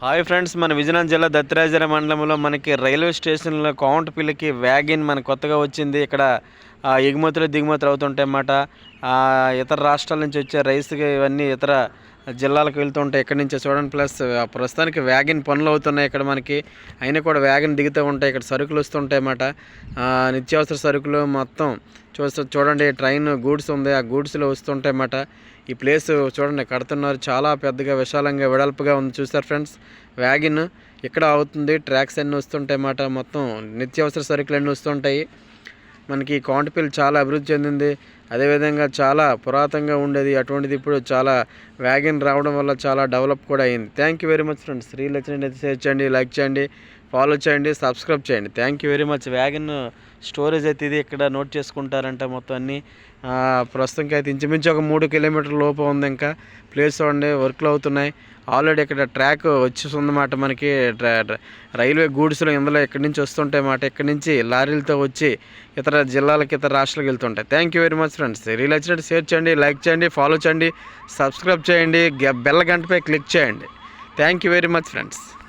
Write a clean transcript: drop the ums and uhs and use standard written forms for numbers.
Hi friends, మన విజయనగరం జిల్లా దత్తిరాజర మండలంలో మనకి రైల్వే స్టేషన్లో కౌంటపల్లికి వ్యాగిన్ మన కొత్తగా వచ్చింది. ఇక్కడ ఎగుమతులు దిగుమతులు అవుతుంటాయి అన్నమాట. ఇతర రాష్ట్రాల నుంచి వచ్చే రైస్కి ఇవన్నీ ఇతర జిల్లాలకు వెళ్తుంటాయి. ఇక్కడి నుంచి చూడండి. ప్లస్ ప్రస్తుతానికి వ్యాగిన్ పనులు అవుతున్నాయి ఇక్కడ మనకి. అయినా కూడా వ్యాగిన్ దిగుతూ ఉంటాయి. ఇక్కడ సరుకులు వస్తుంటాయి అన్నమాట. నిత్యావసర సరుకులు మొత్తం చూడండి. ట్రైన్ గూడ్స్ ఉంది, ఆ గూడ్స్లో వస్తుంటాయి అన్నమాట. ఈ ప్లేస్ చూడండి, కడుతున్నారు. చాలా పెద్దగా విశాలంగా వెడల్పుగా ఉంది. చూస్తారు ఫ్రెండ్స్, వ్యాగిన్ ఇక్కడ అవుతుంది. ట్రాక్స్ అన్నీ వస్తుంటాయి అన్నమాట. మొత్తం నిత్యావసర సరుకులు అన్నీ వస్తుంటాయి మనకి. కౌంటపల్లి చాలా అభివృద్ధి చెందింది. అదేవిధంగా చాలా పురాతనంగా ఉండేది. అటువంటిది ఇప్పుడు చాలా వ్యాగిన్ రావడం వల్ల చాలా డెవలప్ కూడా అయింది. Thank you very much friends. Reel వచ్చినట్టు షేర్ చేయండి, లైక్ చేయండి, ఫాలో చేయండి, సబ్స్క్రైబ్ చేయండి. Thank you very much. Wagon storage అయితే ఇది ఇక్కడ నోట్ చేసుకుంటారంట మొత్తం అన్నీ. ప్రస్తుతానికి అయితే ఇంచుమించు ఒక 3 కిలోమీటర్ల లోపు ఉంది. ఇంకా ప్లేస్ చూడండి, వర్క్లు అవుతున్నాయి. ఆల్రెడీ ఇక్కడ ట్రాక్ వచ్చేస్తుందన్నమాట మనకి. రైల్వే గూడ్స్లో ఇందులో ఇక్కడి నుంచి వస్తుంటాయి అన్నమాట. ఇక్కడి నుంచి లారీలతో వచ్చి ఇతర జిల్లాలకి, ఇతర రాష్ట్రాలకు వెళ్తుంటాయి. Thank you very much friends. Reel వచ్చినట్టు షేర్ చేయండి, లైక్ చేయండి, ఫాలో చేయండి, సబ్స్క్రైబ్ చేయండి, బెల్ గంటపై క్లిక్ చేయండి. Thank you very much friends.